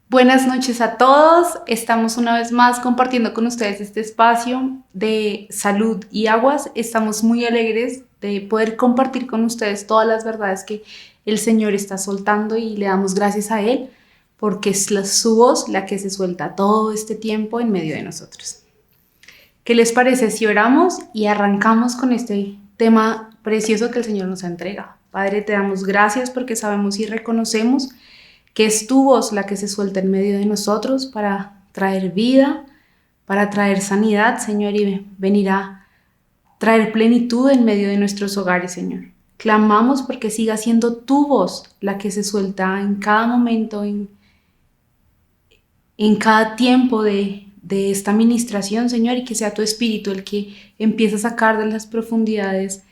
Buenas noches a todos, estamos una vez más compartiendo con ustedes este espacio de salud y aguas. Estamos muy alegres de poder compartir con ustedes todas las verdades que el Señor está soltando y le damos gracias a Él porque es su voz la que se suelta todo este tiempo en medio de nosotros. ¿Qué les parece si oramos y arrancamos con este tema precioso que el Señor nos ha entregado? Padre, te damos gracias porque sabemos y reconocemos que es tu voz la que se suelta en medio de nosotros para traer vida, para traer sanidad, Señor, y venir a traer plenitud en medio de nuestros hogares, Señor. Clamamos porque siga siendo tu voz la que se suelta en cada momento, en cada tiempo de esta ministración, Señor, y que sea tu Espíritu el que empiece a sacar de las profundidades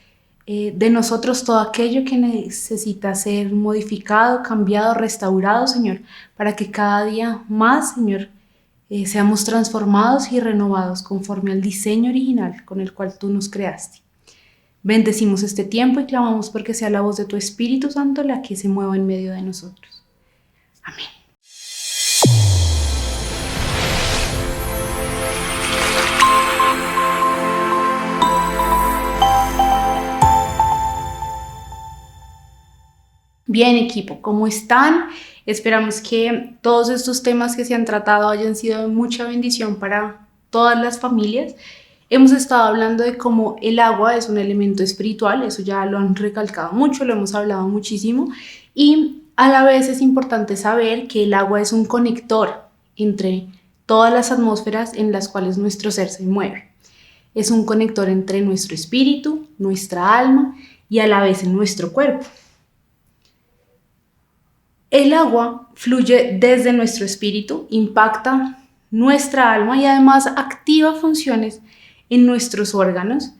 de nosotros todo aquello que necesita ser modificado, cambiado, restaurado, Señor, para que cada día más, Señor, seamos transformados y renovados conforme al diseño original con el cual tú nos creaste. Bendecimos este tiempo y clamamos porque sea la voz de tu Espíritu Santo la que se mueva en medio de nosotros. Amén. Bien, equipo, ¿cómo están? Esperamos que todos estos temas que se han tratado hayan sido de mucha bendición para todas las familias. Hemos estado hablando de cómo el agua es un elemento espiritual, eso ya lo han recalcado mucho, lo hemos hablado muchísimo, y a la vez es importante saber que el agua es un conector entre todas las atmósferas en las cuales nuestro ser se mueve. Es un conector entre nuestro espíritu, nuestra alma y a la vez en nuestro cuerpo. El agua fluye desde nuestro espíritu, impacta nuestra alma y además activa funciones en nuestros órganos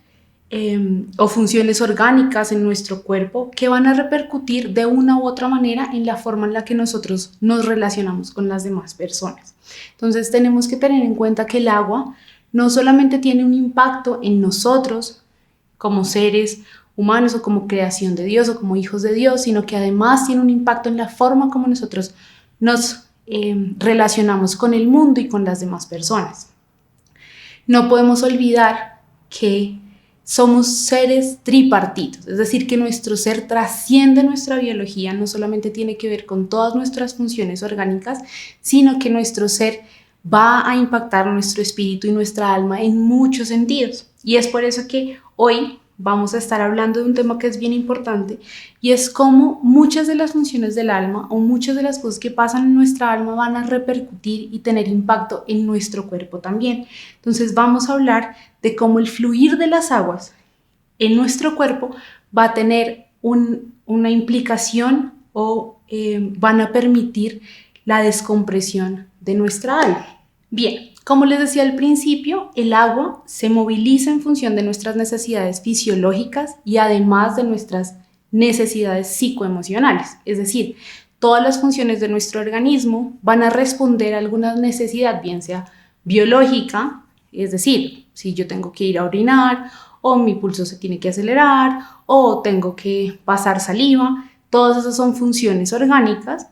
o funciones orgánicas en nuestro cuerpo que van a repercutir de una u otra manera en la forma en la que nosotros nos relacionamos con las demás personas. Entonces tenemos que tener en cuenta que el agua no solamente tiene un impacto en nosotros como seres humanos o como creación de Dios o como hijos de Dios, sino que además tiene un impacto en la forma como nosotros nos relacionamos con el mundo y con las demás personas. No podemos olvidar que somos seres tripartitos, es decir, que nuestro ser trasciende nuestra biología, no solamente tiene que ver con todas nuestras funciones orgánicas, sino que nuestro ser va a impactar nuestro espíritu y nuestra alma en muchos sentidos. Y es por eso que hoy vamos a estar hablando de un tema que es bien importante y es cómo muchas de las funciones del alma o muchas de las cosas que pasan en nuestra alma van a repercutir y tener impacto en nuestro cuerpo también. Entonces vamos a hablar de cómo el fluir de las aguas en nuestro cuerpo va a tener una implicación o van a permitir la descompresión de nuestra alma. Bien. Como les decía al principio, el agua se moviliza en función de nuestras necesidades fisiológicas y además de nuestras necesidades psicoemocionales. Es decir, todas las funciones de nuestro organismo van a responder a alguna necesidad, bien sea biológica, es decir, si yo tengo que ir a orinar o mi pulso se tiene que acelerar o tengo que pasar saliva, todas esas son funciones orgánicas.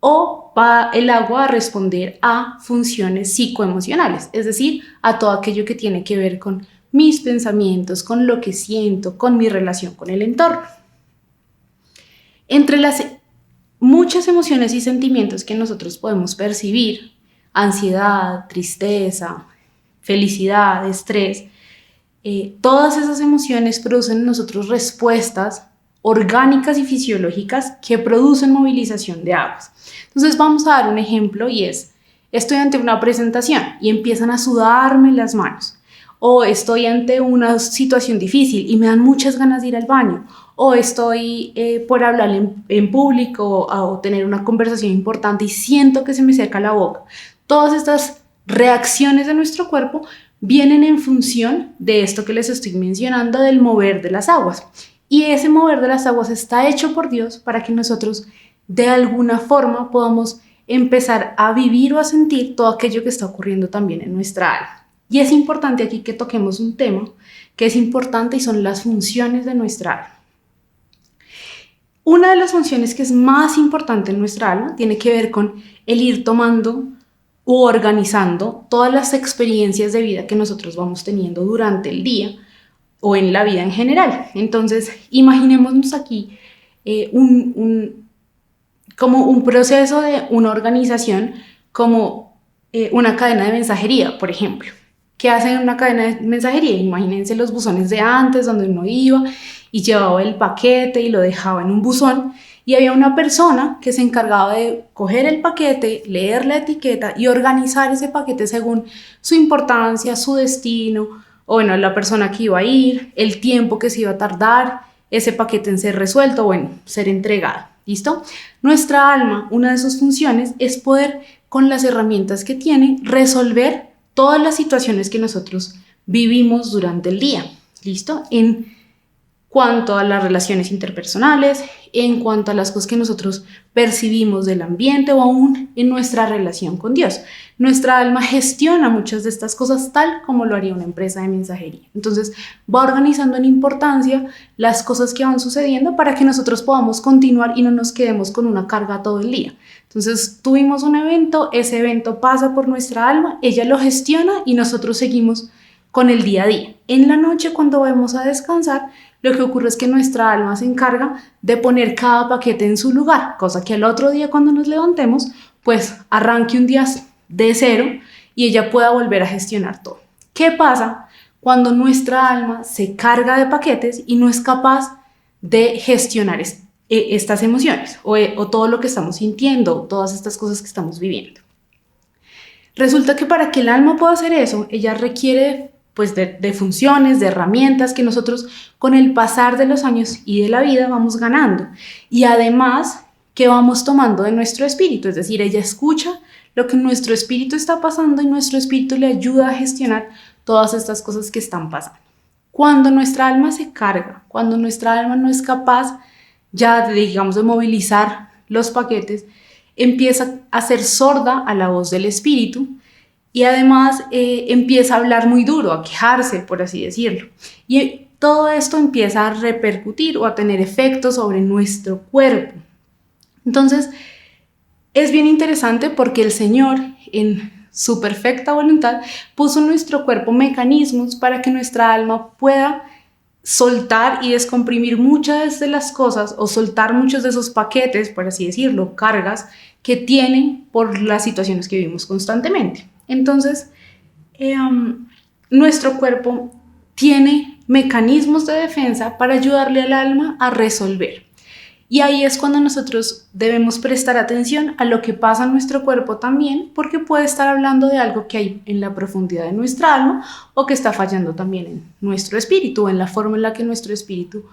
O va el agua a responder a funciones psicoemocionales, es decir, a todo aquello que tiene que ver con mis pensamientos, con lo que siento, con mi relación con el entorno. Entre las muchas emociones y sentimientos que nosotros podemos percibir, ansiedad, tristeza, felicidad, estrés, todas esas emociones producen en nosotros respuestas orgánicas y fisiológicas que producen movilización de aguas. Entonces vamos a dar un ejemplo y es, estoy ante una presentación y empiezan a sudarme las manos, o estoy ante una situación difícil y me dan muchas ganas de ir al baño, o estoy por hablar en público o tener una conversación importante y siento que se me seca la boca. Todas estas reacciones de nuestro cuerpo vienen en función de esto que les estoy mencionando, del mover de las aguas. Y ese mover de las aguas está hecho por Dios para que nosotros de alguna forma podamos empezar a vivir o a sentir todo aquello que está ocurriendo también en nuestra alma. Y es importante aquí que toquemos un tema que es importante y son las funciones de nuestra alma. Una de las funciones que es más importante en nuestra alma tiene que ver con el ir tomando u organizando todas las experiencias de vida que nosotros vamos teniendo durante el día o en la vida en general. Entonces, imaginémonos aquí como un proceso de una organización, como una cadena de mensajería, por ejemplo. ¿Qué hacen en una cadena de mensajería? Imagínense los buzones de antes, donde uno iba y llevaba el paquete y lo dejaba en un buzón, y había una persona que se encargaba de coger el paquete, leer la etiqueta y organizar ese paquete según su importancia, su destino, o bueno, la persona que iba a ir, el tiempo que se iba a tardar ese paquete en ser resuelto, bueno, ser entregado. ¿Listo? Nuestra alma, una de sus funciones es poder, con las herramientas que tiene, resolver todas las situaciones que nosotros vivimos durante el día. ¿Listo? En cuanto a las relaciones interpersonales, en cuanto a las cosas que nosotros percibimos del ambiente o aún en nuestra relación con Dios. Nuestra alma gestiona muchas de estas cosas tal como lo haría una empresa de mensajería. Entonces va organizando en importancia las cosas que van sucediendo para que nosotros podamos continuar y no nos quedemos con una carga todo el día. Entonces tuvimos un evento, ese evento pasa por nuestra alma, ella lo gestiona y nosotros seguimos con el día a día. En la noche, cuando vamos a descansar, lo que ocurre es que nuestra alma se encarga de poner cada paquete en su lugar, cosa que al otro día cuando nos levantemos, pues arranque un día de cero y ella pueda volver a gestionar todo. ¿Qué pasa cuando nuestra alma se carga de paquetes y no es capaz de gestionar estas emociones o todo lo que estamos sintiendo, todas estas cosas que estamos viviendo? Resulta que para que el alma pueda hacer eso, ella requiere pues de funciones, de herramientas que nosotros con el pasar de los años y de la vida vamos ganando. Y además que vamos tomando de nuestro espíritu, es decir, ella escucha lo que nuestro espíritu está pasando y nuestro espíritu le ayuda a gestionar todas estas cosas que están pasando. Cuando nuestra alma se carga, cuando nuestra alma no es capaz ya de movilizar los paquetes, empieza a ser sorda a la voz del espíritu. Y además empieza a hablar muy duro, a quejarse, por así decirlo. Y todo esto empieza a repercutir o a tener efectos sobre nuestro cuerpo. Entonces, es bien interesante porque el Señor, en su perfecta voluntad, puso en nuestro cuerpo mecanismos para que nuestra alma pueda soltar y descomprimir muchas de las cosas o soltar muchos de esos paquetes, por así decirlo, cargas que tienen por las situaciones que vivimos constantemente. Entonces, nuestro cuerpo tiene mecanismos de defensa para ayudarle al alma a resolver. Y ahí es cuando nosotros debemos prestar atención a lo que pasa en nuestro cuerpo también, porque puede estar hablando de algo que hay en la profundidad de nuestra alma o que está fallando también en nuestro espíritu, en la forma en la que nuestro espíritu,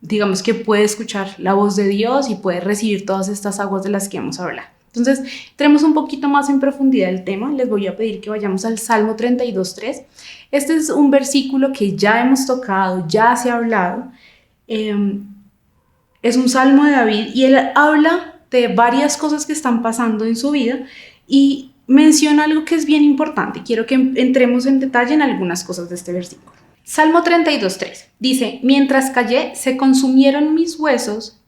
digamos que puede escuchar la voz de Dios y puede recibir todas estas aguas de las que hemos hablado. Entonces, tenemos un poquito más en profundidad el tema. Les voy a pedir que vayamos al Salmo 32:3. Este es un versículo que ya hemos tocado, ya se ha hablado. Es un salmo de David y él habla de varias cosas que están pasando en su vida y menciona algo que es bien importante. Quiero que entremos en detalle en algunas cosas de este versículo. Salmo 32:3 dice: mientras callé, se consumieron mis huesos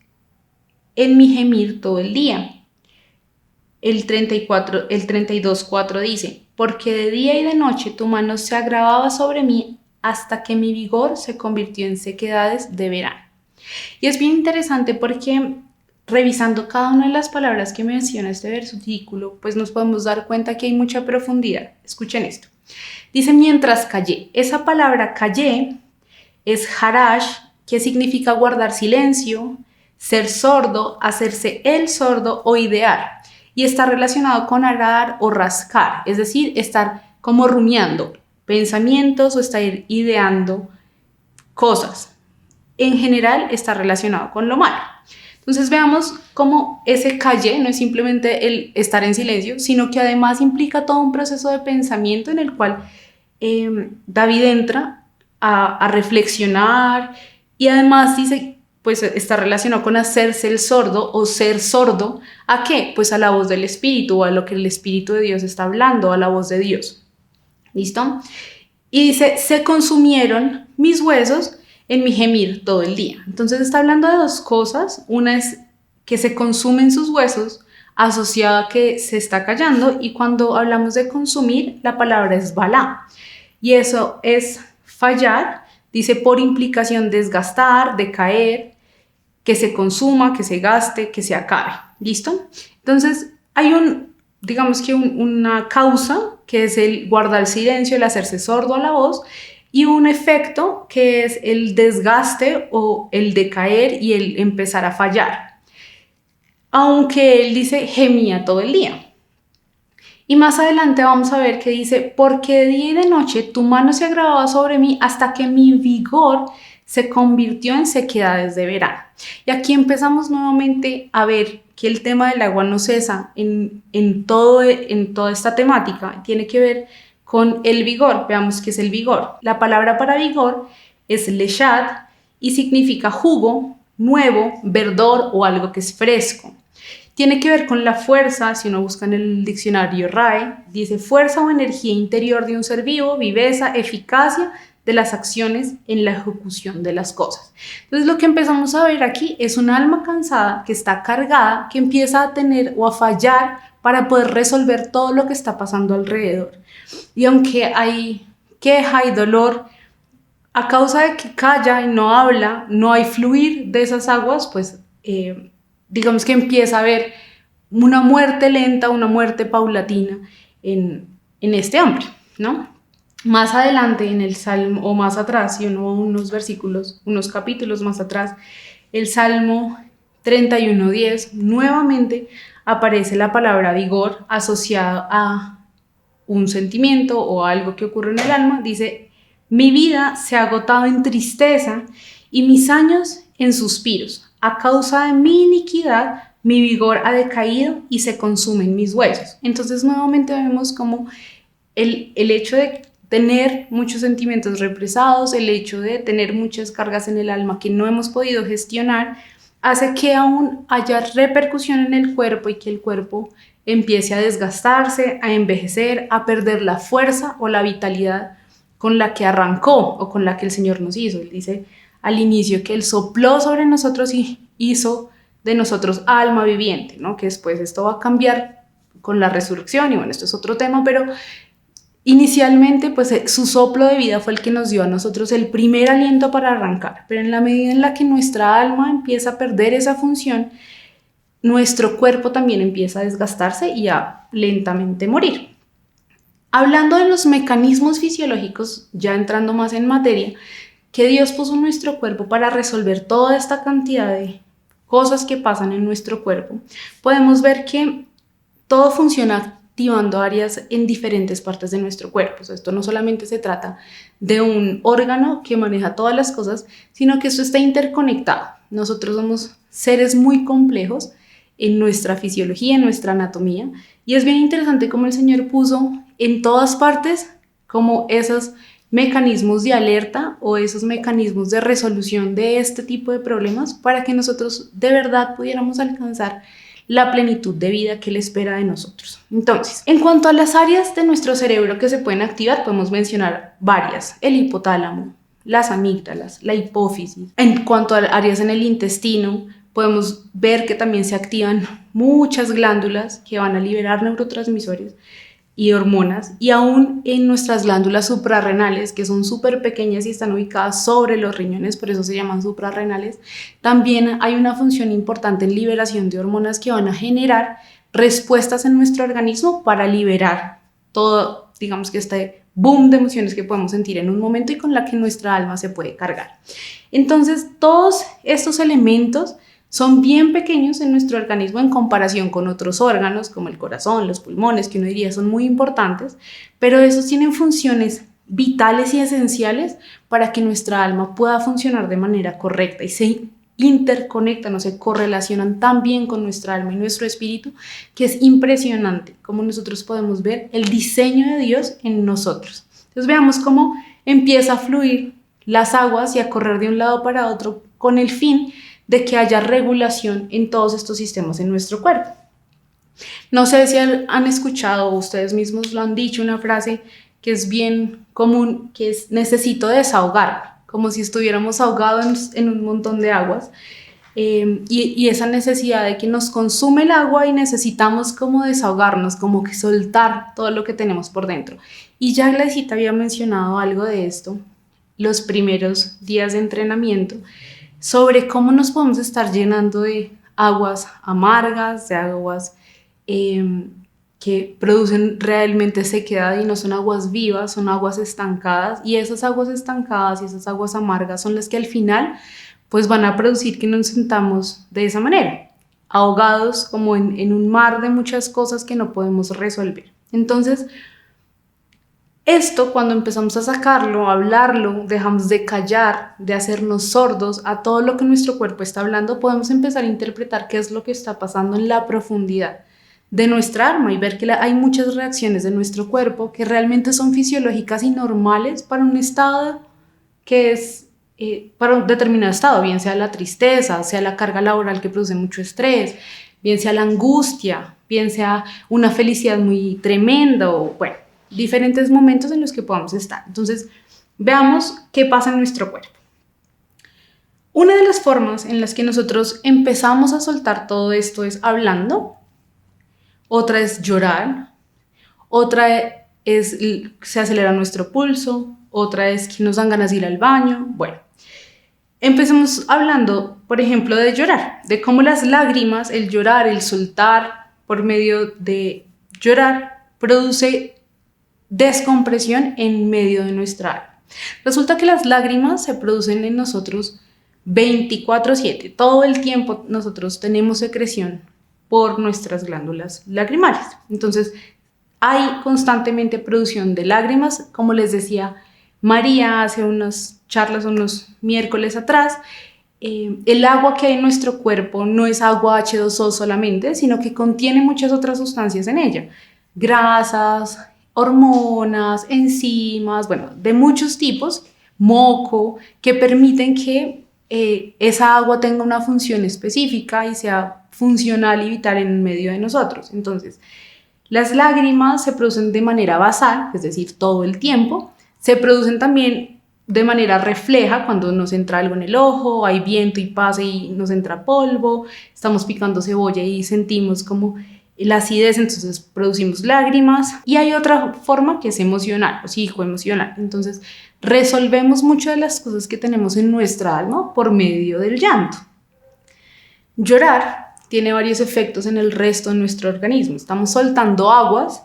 en mi gemir todo el día. El 32:4 dice: porque de día y de noche tu mano se agravaba sobre mí hasta que mi vigor se convirtió en sequedades de verano. Y es bien interesante porque revisando cada una de las palabras que menciona este versículo, pues nos podemos dar cuenta que hay mucha profundidad. Escuchen esto. Dice: mientras callé. Esa palabra callé es harash, que significa guardar silencio, ser sordo, hacerse el sordo o idear. Y está relacionado con arar o rascar, es decir, estar como rumiando pensamientos o estar ideando cosas. en general está relacionado con lo malo. Entonces veamos cómo ese calle no es simplemente el estar en silencio, sino que además implica todo un proceso de pensamiento en el cual David entra a reflexionar, y además dice, pues está relacionado con hacerse el sordo o ser sordo. ¿A qué? Pues a la voz del Espíritu, o a lo que el Espíritu de Dios está hablando, a la voz de Dios. ¿Listo? Y dice, se consumieron mis huesos en mi gemir todo el día. Entonces está hablando de dos cosas. Una es que se consumen sus huesos, asociada a que se está callando, y cuando hablamos de consumir, la palabra es balá, y eso es fallar. Dice por implicación desgastar, decaer, que se consuma, que se gaste, que se acabe. ¿Listo? Entonces hay digamos que una causa, que es el guardar silencio, el hacerse sordo a la voz, y un efecto, que es el desgaste o el decaer y el empezar a fallar. Aunque él dice gemía todo el día. Y más adelante vamos a ver que dice, porque de día y de noche tu mano se agravaba sobre mí hasta que mi vigor se convirtió en sequedades de verano. Y aquí empezamos nuevamente a ver que el tema del agua no cesa en toda esta temática. Tiene que ver con el vigor. Veamos qué es el vigor. La palabra para vigor es leshad y significa jugo, nuevo, verdor o algo que es fresco. Tiene que ver con la fuerza. Si uno busca en el diccionario RAE, dice fuerza o energía interior de un ser vivo, viveza, eficacia de las acciones en la ejecución de las cosas. Entonces lo que empezamos a ver aquí es un alma cansada que está cargada, que empieza a tener o a fallar para poder resolver todo lo que está pasando alrededor. Y aunque hay queja y dolor, a causa de que calla y no habla, no hay fluir de esas aguas, pues digamos que empieza a haber una muerte lenta, una muerte paulatina en este hombre, ¿no? Más adelante en el Salmo, o más atrás, si uno va unos versículos, unos capítulos más atrás, el Salmo 31:10, nuevamente aparece la palabra vigor asociada a un sentimiento o algo que ocurre en el alma. Dice, mi vida se ha agotado en tristeza y mis años en suspiros. A causa de mi iniquidad, mi vigor ha decaído y se consumen mis huesos. Entonces nuevamente vemos como el hecho de tener muchos sentimientos represados, el hecho de tener muchas cargas en el alma que no hemos podido gestionar, hace que aún haya repercusión en el cuerpo y que el cuerpo empiece a desgastarse, a envejecer, a perder la fuerza o la vitalidad con la que arrancó o con la que el Señor nos hizo. Él dice al inicio que Él sopló sobre nosotros y hizo de nosotros alma viviente, ¿no? Que después esto va a cambiar con la resurrección, y bueno, esto es otro tema, pero inicialmente pues su soplo de vida fue el que nos dio a nosotros el primer aliento para arrancar, pero en la medida en la que nuestra alma empieza a perder esa función, nuestro cuerpo también empieza a desgastarse y a lentamente morir. Hablando de los mecanismos fisiológicos, ya entrando más en materia, que Dios puso en nuestro cuerpo para resolver toda esta cantidad de cosas que pasan en nuestro cuerpo, podemos ver que todo funciona activando áreas en diferentes partes de nuestro cuerpo. O sea, esto no solamente se trata de un órgano que maneja todas las cosas, sino que esto está interconectado. Nosotros somos seres muy complejos en nuestra fisiología, en nuestra anatomía, y es bien interesante cómo el Señor puso en todas partes como esos mecanismos de alerta o esos mecanismos de resolución de este tipo de problemas para que nosotros de verdad pudiéramos alcanzar la plenitud de vida que Él espera de nosotros. Entonces, en cuanto a las áreas de nuestro cerebro que se pueden activar, podemos mencionar varias: el hipotálamo, las amígdalas, la hipófisis. En cuanto a áreas en el intestino, podemos ver que también se activan muchas glándulas que van a liberar neurotransmisores y hormonas, y aún en nuestras glándulas suprarrenales, que son súper pequeñas y están ubicadas sobre los riñones, por eso se llaman suprarrenales, también hay una función importante en liberación de hormonas que van a generar respuestas en nuestro organismo para liberar todo, digamos que este boom de emociones que podemos sentir en un momento y con la que nuestra alma se puede cargar. Entonces, todos estos elementos son bien pequeños en nuestro organismo en comparación con otros órganos como el corazón, los pulmones, que uno diría son muy importantes, pero esos tienen funciones vitales y esenciales para que nuestra alma pueda funcionar de manera correcta y se interconectan o se correlacionan tan bien con nuestra alma y nuestro espíritu, que es impresionante cómo nosotros podemos ver el diseño de Dios en nosotros. Entonces veamos cómo empieza a fluir las aguas y a correr de un lado para otro con el fin de que haya regulación en todos estos sistemas en nuestro cuerpo. No sé si han escuchado o ustedes mismos lo han dicho, una frase que es bien común, que es necesito desahogarme, como si estuviéramos ahogados en un montón de aguas, y esa necesidad de que nos consume el agua y necesitamos como desahogarnos, como que soltar todo lo que tenemos por dentro. Y ya Gladysita había mencionado algo de esto los primeros días de entrenamiento, sobre cómo nos podemos estar llenando de aguas amargas, de aguas que producen realmente sequedad y no son aguas vivas, son aguas estancadas, y esas aguas estancadas y esas aguas amargas son las que al final pues van a producir que nos sintamos de esa manera, ahogados como en un mar de muchas cosas que no podemos resolver. Entonces, esto cuando empezamos a sacarlo, a hablarlo, dejamos de callar, de hacernos sordos a todo lo que nuestro cuerpo está hablando, podemos empezar a interpretar qué es lo que está pasando en la profundidad de nuestra alma y ver que hay muchas reacciones de nuestro cuerpo que realmente son fisiológicas y normales para un estado que es, para un determinado estado, bien sea la tristeza, sea la carga laboral que produce mucho estrés, bien sea la angustia, bien sea una felicidad muy tremenda o bueno, diferentes momentos en los que podamos estar. Entonces, veamos qué pasa en nuestro cuerpo. Una de las formas en las que nosotros empezamos a soltar todo esto es hablando. Otra es llorar, otra es se acelera nuestro pulso, otra es que nos dan ganas de ir al baño. Bueno, empecemos hablando, por ejemplo, de llorar, de cómo las lágrimas, el llorar, el soltar por medio de llorar, produce descompresión en medio de nuestra alma. Resulta que las lágrimas se producen en nosotros 24/7, todo el tiempo nosotros tenemos secreción por nuestras glándulas lagrimales. Entonces, hay constantemente producción de lágrimas. Como les decía María hace unas charlas, unos miércoles atrás, el agua que hay en nuestro cuerpo no es agua H2O solamente, sino que contiene muchas otras sustancias en ella. Grasas, hormonas, enzimas, bueno, de muchos tipos, moco, que permiten que esa agua tenga una función específica y sea funcional y vital en medio de nosotros. Entonces, las lágrimas se producen de manera basal, es decir, todo el tiempo. Se producen también de manera refleja cuando nos entra algo en el ojo, hay viento y pasa y nos entra polvo, estamos picando cebolla y sentimos como la acidez, entonces producimos lágrimas. Y hay otra forma que es emocional, o psicoemocional. Entonces, resolvemos muchas de las cosas que tenemos en nuestra alma por medio del llanto. Llorar tiene varios efectos en el resto de nuestro organismo. Estamos soltando aguas,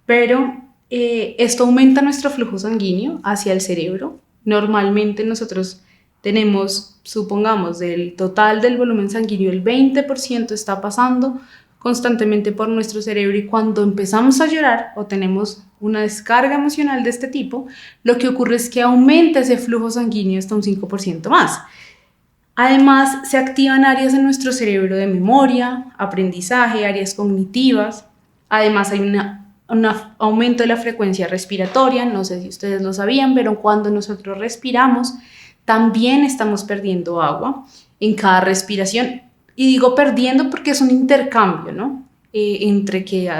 pero esto aumenta nuestro flujo sanguíneo hacia el cerebro. Normalmente nosotros tenemos, supongamos, del total del volumen sanguíneo, el 20% está pasando constantemente por nuestro cerebro, y cuando empezamos a llorar o tenemos una descarga emocional de este tipo, lo que ocurre es que aumenta ese flujo sanguíneo hasta un 5% más. Además, se activan áreas en nuestro cerebro de memoria, aprendizaje, áreas cognitivas. Además, hay un aumento de la frecuencia respiratoria. No sé si ustedes lo sabían, pero cuando nosotros respiramos, también estamos perdiendo agua en cada respiración. Y digo perdiendo porque es un intercambio, ¿no? Entre que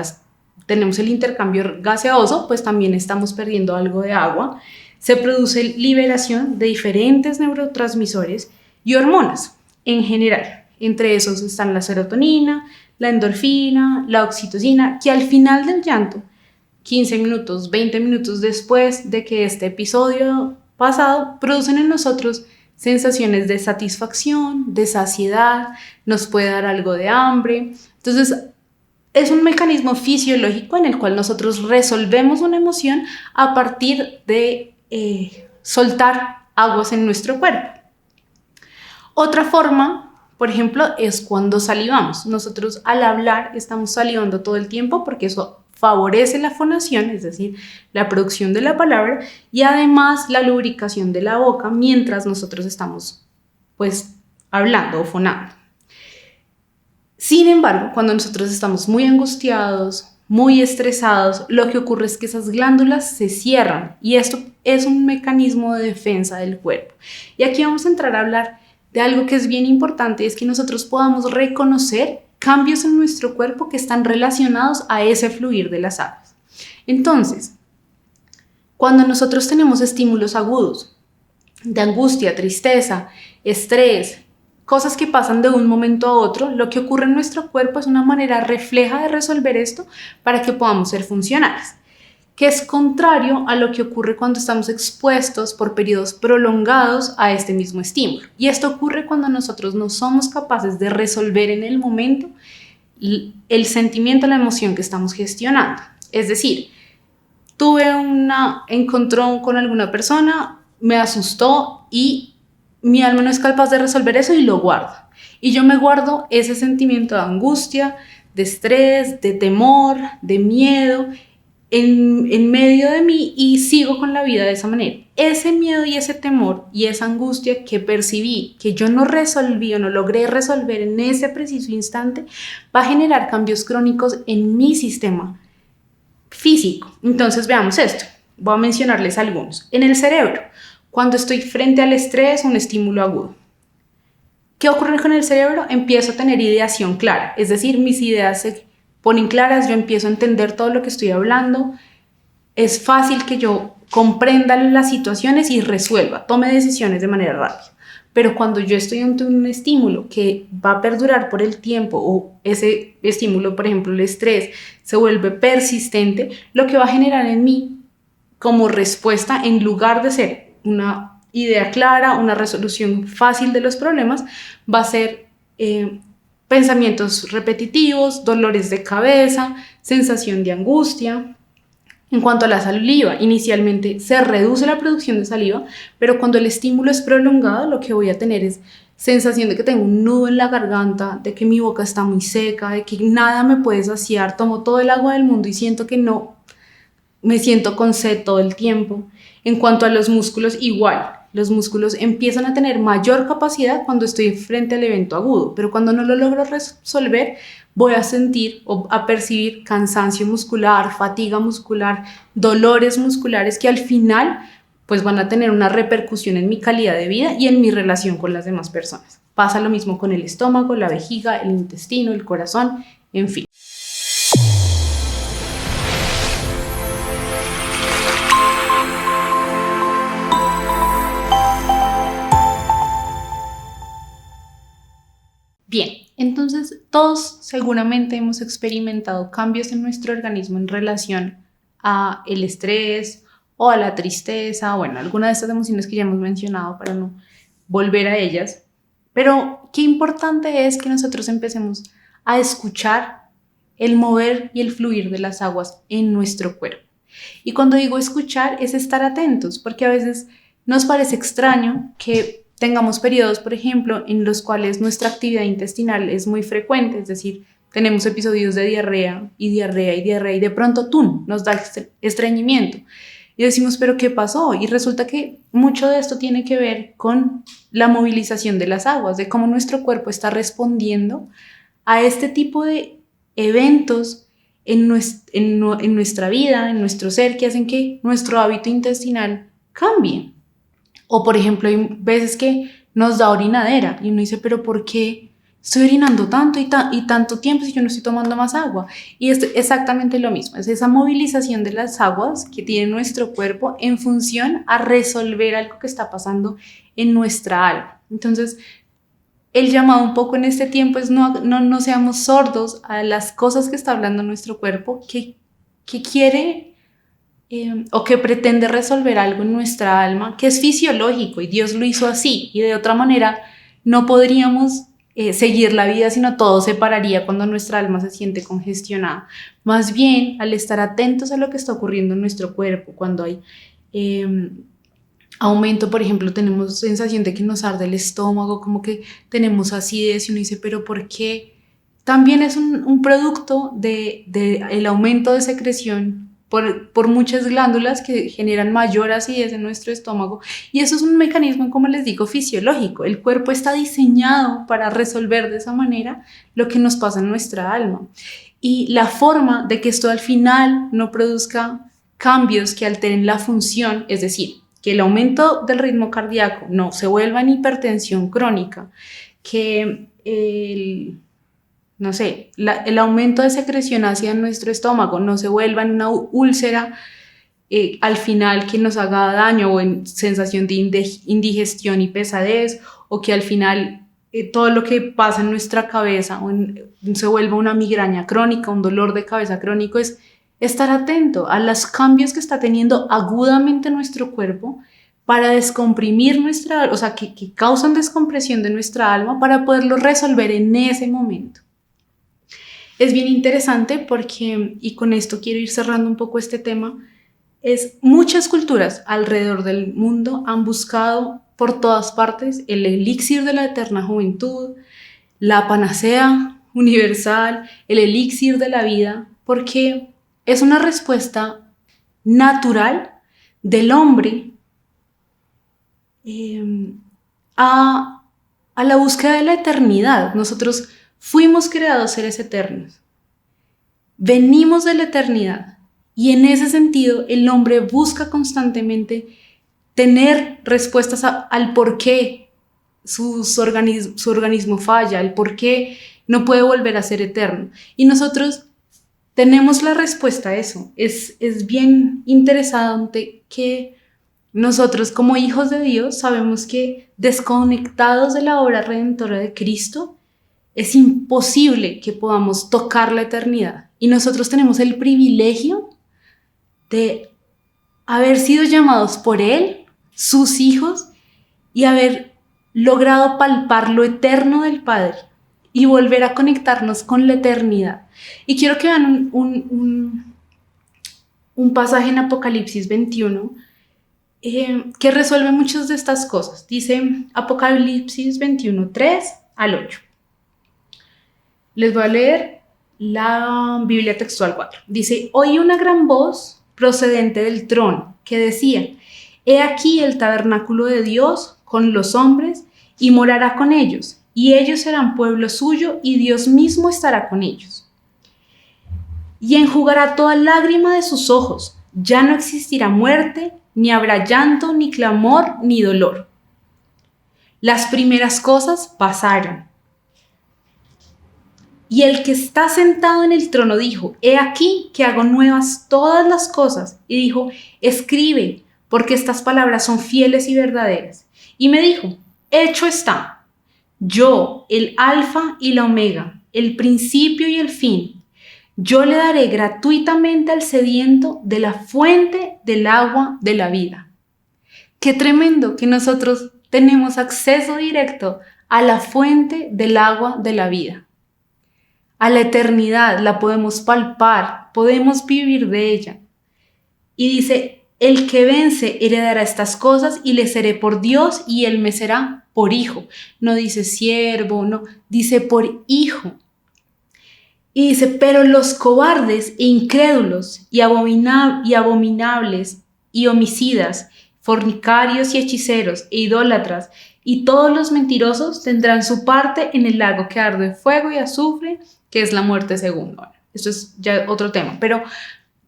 tenemos el intercambio gaseoso, pues también estamos perdiendo algo de agua. Se produce liberación de diferentes neurotransmisores y hormonas en general. Entre esos están la serotonina, la endorfina, la oxitocina, que al final del llanto, 15 minutos, 20 minutos después de que este episodio pasado, producen en nosotros sensaciones de satisfacción, de saciedad, nos puede dar algo de hambre. Entonces, es un mecanismo fisiológico en el cual nosotros resolvemos una emoción a partir de soltar aguas en nuestro cuerpo. Otra forma, por ejemplo, es cuando salivamos. Nosotros al hablar estamos salivando todo el tiempo porque eso favorece la fonación, es decir, la producción de la palabra, y además la lubricación de la boca mientras nosotros estamos pues hablando o fonando. Sin embargo, cuando nosotros estamos muy angustiados, muy estresados, lo que ocurre es que esas glándulas se cierran y esto es un mecanismo de defensa del cuerpo. Y aquí vamos a entrar a hablar de algo que es bien importante, es que nosotros podamos reconocer cambios en nuestro cuerpo que están relacionados a ese fluir de las aguas. Entonces, cuando nosotros tenemos estímulos agudos de angustia, tristeza, estrés, cosas que pasan de un momento a otro, lo que ocurre en nuestro cuerpo es una manera refleja de resolver esto para que podamos ser funcionales, que es contrario a lo que ocurre cuando estamos expuestos por periodos prolongados a este mismo estímulo. Y esto ocurre cuando nosotros no somos capaces de resolver en el momento el sentimiento, la emoción que estamos gestionando. Es decir, tuve un encontrón con alguna persona, me asustó y mi alma no es capaz de resolver eso y lo guardo. Y yo me guardo ese sentimiento de angustia, de estrés, de temor, de miedo en medio de mí y sigo con la vida de esa manera. Ese miedo y ese temor y esa angustia que percibí, que yo no resolví o no logré resolver en ese preciso instante, va a generar cambios crónicos en mi sistema físico. Entonces veamos esto. Voy a mencionarles algunos. En el cerebro, cuando estoy frente al estrés, un estímulo agudo. ¿Qué ocurre con el cerebro? Empiezo a tener ideación clara, es decir, mis ideas se ponen claras, yo empiezo a entender todo lo que estoy hablando, es fácil que yo comprenda las situaciones y resuelva, tome decisiones de manera rápida. Pero cuando yo estoy ante un estímulo que va a perdurar por el tiempo o ese estímulo, por ejemplo, el estrés, se vuelve persistente, lo que va a generar en mí como respuesta, en lugar de ser una idea clara, una resolución fácil de los problemas, va a ser pensamientos repetitivos, dolores de cabeza, sensación de angustia. En cuanto a la saliva, inicialmente se reduce la producción de saliva, pero cuando el estímulo es prolongado, lo que voy a tener es sensación de que tengo un nudo en la garganta, de que mi boca está muy seca, de que nada me puede saciar, tomo todo el agua del mundo y siento que no, me siento con sed todo el tiempo. En cuanto a los músculos, igual, los músculos empiezan a tener mayor capacidad cuando estoy frente al evento agudo, pero cuando no lo logro resolver, voy a sentir o a percibir cansancio muscular, fatiga muscular, dolores musculares que al final pues van a tener una repercusión en mi calidad de vida y en mi relación con las demás personas. Pasa lo mismo con el estómago, la vejiga, el intestino, el corazón, en fin. Bien, entonces todos seguramente hemos experimentado cambios en nuestro organismo en relación a el estrés o a la tristeza, bueno, alguna de estas emociones que ya hemos mencionado para no volver a ellas, pero qué importante es que nosotros empecemos a escuchar el mover y el fluir de las aguas en nuestro cuerpo. Y cuando digo escuchar es estar atentos, porque a veces nos parece extraño que tengamos periodos, por ejemplo, en los cuales nuestra actividad intestinal es muy frecuente, es decir, tenemos episodios de diarrea y diarrea y diarrea y de pronto nos da estreñimiento. Y decimos, ¿pero qué pasó? Y resulta que mucho de esto tiene que ver con la movilización de las aguas, de cómo nuestro cuerpo está respondiendo a este tipo de eventos en nuestra vida, en nuestro ser, que hacen que nuestro hábito intestinal cambie. O por ejemplo, hay veces que nos da orinadera y uno dice, pero ¿por qué estoy orinando tanto y tanto tiempo si yo no estoy tomando más agua? Y es exactamente lo mismo, es esa movilización de las aguas que tiene nuestro cuerpo en función a resolver algo que está pasando en nuestra alma. Entonces, el llamado un poco en este tiempo es no seamos sordos a las cosas que está hablando nuestro cuerpo, que quiere o que pretende resolver algo en nuestra alma que es fisiológico y Dios lo hizo así y de otra manera no podríamos seguir la vida, sino todo se pararía cuando nuestra alma se siente congestionada. Más bien, al estar atentos a lo que está ocurriendo en nuestro cuerpo, cuando hay aumento, por ejemplo, tenemos sensación de que nos arde el estómago, como que tenemos acidez y uno dice, pero ¿por qué también es un producto del aumento de secreción por muchas glándulas que generan mayor acidez en nuestro estómago. Y eso es un mecanismo, como les digo, fisiológico. El cuerpo está diseñado para resolver de esa manera lo que nos pasa en nuestra alma. Y la forma de que esto al final no produzca cambios que alteren la función, es decir, que el aumento del ritmo cardíaco no se vuelva en hipertensión crónica, que el aumento de secreción hacia nuestro estómago no se vuelva en una úlcera al final que nos haga daño o en sensación de indigestión y pesadez, o que al final todo lo que pasa en nuestra cabeza se vuelva una migraña crónica, un dolor de cabeza crónico. Es estar atento a los cambios que está teniendo agudamente nuestro cuerpo para descomprimir que causan descompresión de nuestra alma para poderlo resolver en ese momento. Es bien interesante porque, y con esto quiero ir cerrando un poco este tema, muchas culturas alrededor del mundo han buscado por todas partes el elixir de la eterna juventud, la panacea universal, el elixir de la vida, porque es una respuesta natural del hombre a la búsqueda de la eternidad. Nosotros fuimos creados seres eternos, venimos de la eternidad, y en ese sentido el hombre busca constantemente tener respuestas al por qué su organismo falla, el por qué no puede volver a ser eterno. Y nosotros tenemos la respuesta a eso. Es bien interesante que nosotros, como hijos de Dios, sabemos que desconectados de la obra redentora de Cristo, es imposible que podamos tocar la eternidad. Y nosotros tenemos el privilegio de haber sido llamados por Él, sus hijos, y haber logrado palpar lo eterno del Padre y volver a conectarnos con la eternidad. Y quiero que vean un pasaje en Apocalipsis 21 que resuelve muchas de estas cosas. Dice Apocalipsis 21, 3 al 8. Les voy a leer la Biblia textual 4. Dice: oí una gran voz procedente del trono que decía: he aquí el tabernáculo de Dios con los hombres, y morará con ellos, y ellos serán pueblo suyo, y Dios mismo estará con ellos. Y enjugará toda lágrima de sus ojos. Ya no existirá muerte, ni habrá llanto, ni clamor, ni dolor. Las primeras cosas pasaron. Y el que está sentado en el trono dijo: he aquí que hago nuevas todas las cosas. Y dijo: escribe, porque estas palabras son fieles y verdaderas. Y me dijo: hecho está. Yo, el Alfa y la Omega, el principio y el fin. Yo le daré gratuitamente al sediento de la fuente del agua de la vida. Qué tremendo que nosotros tenemos acceso directo a la fuente del agua de la vida. A la eternidad la podemos palpar, podemos vivir de ella. Y dice: el que vence heredará estas cosas, y le seré por Dios, y él me será por hijo. No dice siervo, no, dice por hijo. Y dice: pero los cobardes e incrédulos y abominables y homicidas, fornicarios y hechiceros e idólatras, y todos los mentirosos tendrán su parte en el lago que arde de fuego y azufre, que es la muerte segunda. Bueno, esto es ya otro tema, pero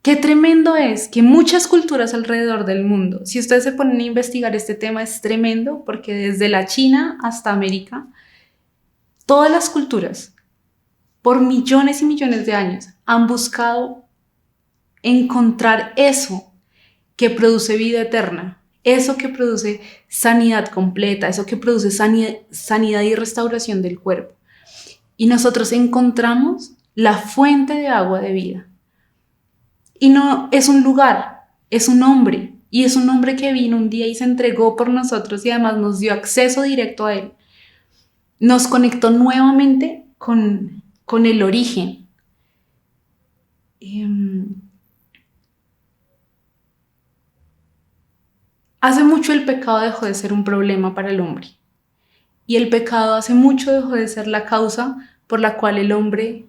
qué tremendo es que muchas culturas alrededor del mundo, si ustedes se ponen a investigar este tema, es tremendo, porque desde la China hasta América, todas las culturas, por millones y millones de años, han buscado encontrar eso que produce vida eterna, eso que produce sanidad completa, eso que produce sanidad y restauración del cuerpo. Y nosotros encontramos la fuente de agua de vida. Y no es un lugar, es un hombre. Y es un hombre que vino un día y se entregó por nosotros, y además nos dio acceso directo a él. Nos conectó nuevamente con el origen. Hace mucho el pecado dejó de ser un problema para el hombre. Y el pecado hace mucho dejó de ser la causa por la cual el hombre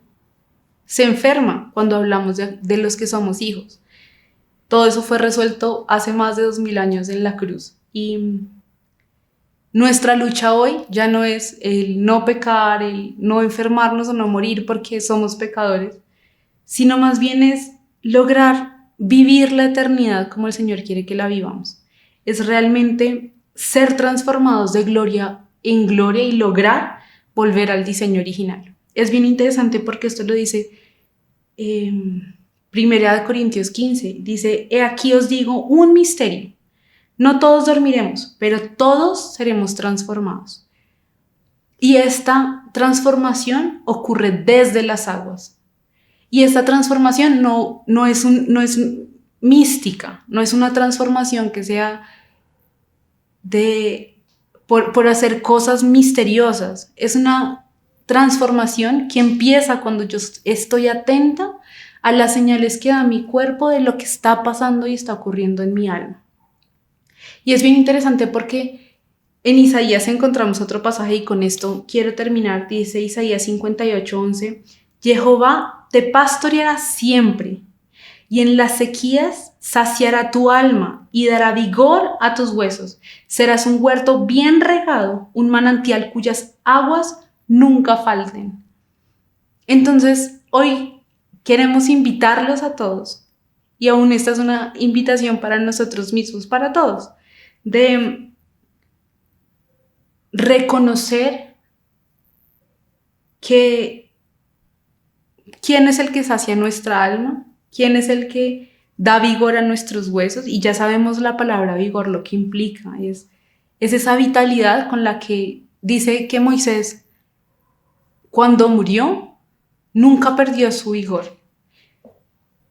se enferma cuando hablamos de los que somos hijos. Todo eso fue resuelto hace más de 2000 años en la cruz. Y nuestra lucha hoy ya no es el no pecar, el no enfermarnos o no morir porque somos pecadores, sino más bien es lograr vivir la eternidad como el Señor quiere que la vivamos. Es realmente ser transformados de gloria en gloria y lograr volver al diseño original. Es bien interesante porque esto lo dice Primera de Corintios 15. Dice, he aquí os digo un misterio. No todos dormiremos, pero todos seremos transformados. Y esta transformación ocurre desde las aguas. Y esta transformación no es mística, no es una transformación que sea por hacer cosas misteriosas. Es una transformación que empieza cuando yo estoy atenta a las señales que da mi cuerpo de lo que está pasando y está ocurriendo en mi alma. Y es bien interesante porque en Isaías encontramos otro pasaje y con esto quiero terminar. Dice Isaías 58:11, Jehová te pastoreará siempre y en las sequías saciará tu alma y dará vigor a tus huesos. Serás un huerto bien regado, un manantial cuyas aguas nunca falten. Entonces, hoy queremos invitarlos a todos, y aún esta es una invitación para nosotros mismos, para todos, de reconocer que quién es el que sacia nuestra alma, quién es el que da vigor a nuestros huesos, y ya sabemos la palabra vigor lo que implica, es esa vitalidad con la que dice que Moisés, cuando murió, nunca perdió su vigor.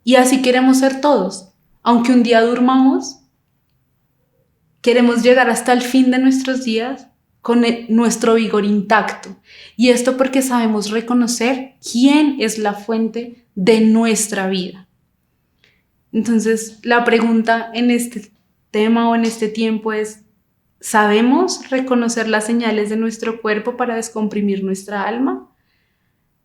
Y así queremos ser todos. Aunque un día durmamos, queremos llegar hasta el fin de nuestros días con nuestro vigor intacto. Y esto porque sabemos reconocer quién es la fuente de nuestra vida. Entonces, la pregunta en este tema o en este tiempo es, ¿sabemos reconocer las señales de nuestro cuerpo para descomprimir nuestra alma?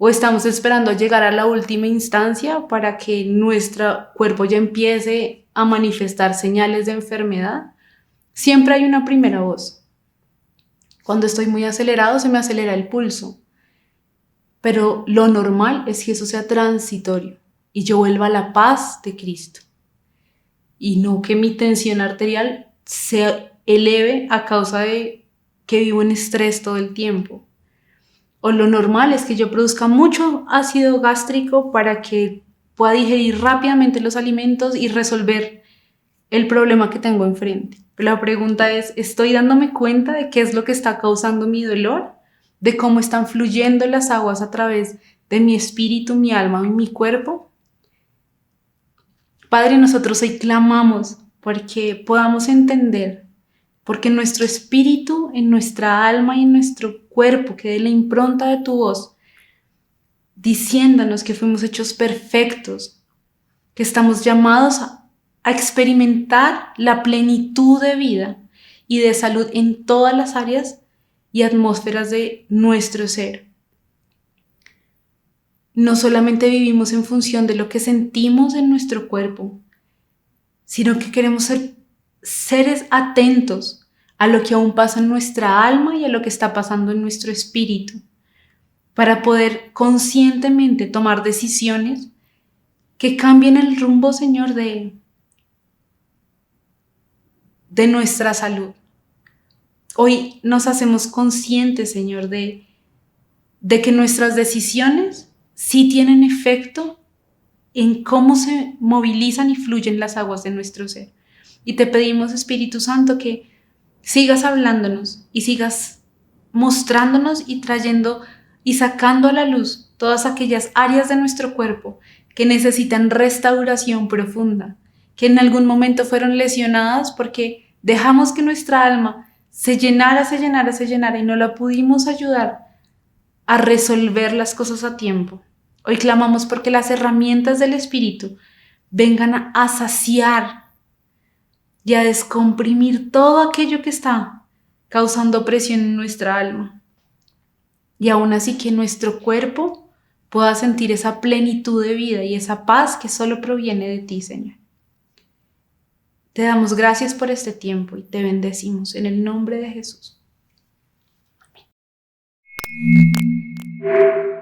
¿O estamos esperando llegar a la última instancia para que nuestro cuerpo ya empiece a manifestar señales de enfermedad? Siempre hay una primera voz. Cuando estoy muy acelerado, se me acelera el pulso. Pero lo normal es que eso sea transitorio y yo vuelva a la paz de Cristo. Y no que mi tensión arterial se eleve a causa de que vivo en estrés todo el tiempo. O lo normal es que yo produzca mucho ácido gástrico para que pueda digerir rápidamente los alimentos y resolver el problema que tengo enfrente. Pero la pregunta es, ¿estoy dándome cuenta de qué es lo que está causando mi dolor? ¿De cómo están fluyendo las aguas a través de mi espíritu, mi alma y mi cuerpo? Padre, nosotros hoy clamamos porque podamos entender, porque en nuestro espíritu, en nuestra alma y en nuestro cuerpo quede la impronta de tu voz, diciéndonos que fuimos hechos perfectos, que estamos llamados a experimentar la plenitud de vida y de salud en todas las áreas y atmósferas de nuestro ser. No solamente vivimos en función de lo que sentimos en nuestro cuerpo, sino que queremos ser seres atentos a lo que aún pasa en nuestra alma y a lo que está pasando en nuestro espíritu, para poder conscientemente tomar decisiones que cambien el rumbo, Señor, de nuestra salud. Hoy nos hacemos conscientes, Señor, de que nuestras decisiones sí tienen efecto en cómo se movilizan y fluyen las aguas de nuestro ser. Y te pedimos, Espíritu Santo, que sigas hablándonos y sigas mostrándonos y trayendo y sacando a la luz todas aquellas áreas de nuestro cuerpo que necesitan restauración profunda, que en algún momento fueron lesionadas porque dejamos que nuestra alma se llenara y no la pudimos ayudar a resolver las cosas a tiempo. Hoy clamamos porque las herramientas del Espíritu vengan a saciar y a descomprimir todo aquello que está causando presión en nuestra alma. y aún así que nuestro cuerpo pueda sentir esa plenitud de vida y esa paz que solo proviene de ti, Señor. Te damos gracias por este tiempo y te bendecimos en el nombre de Jesús. Amén.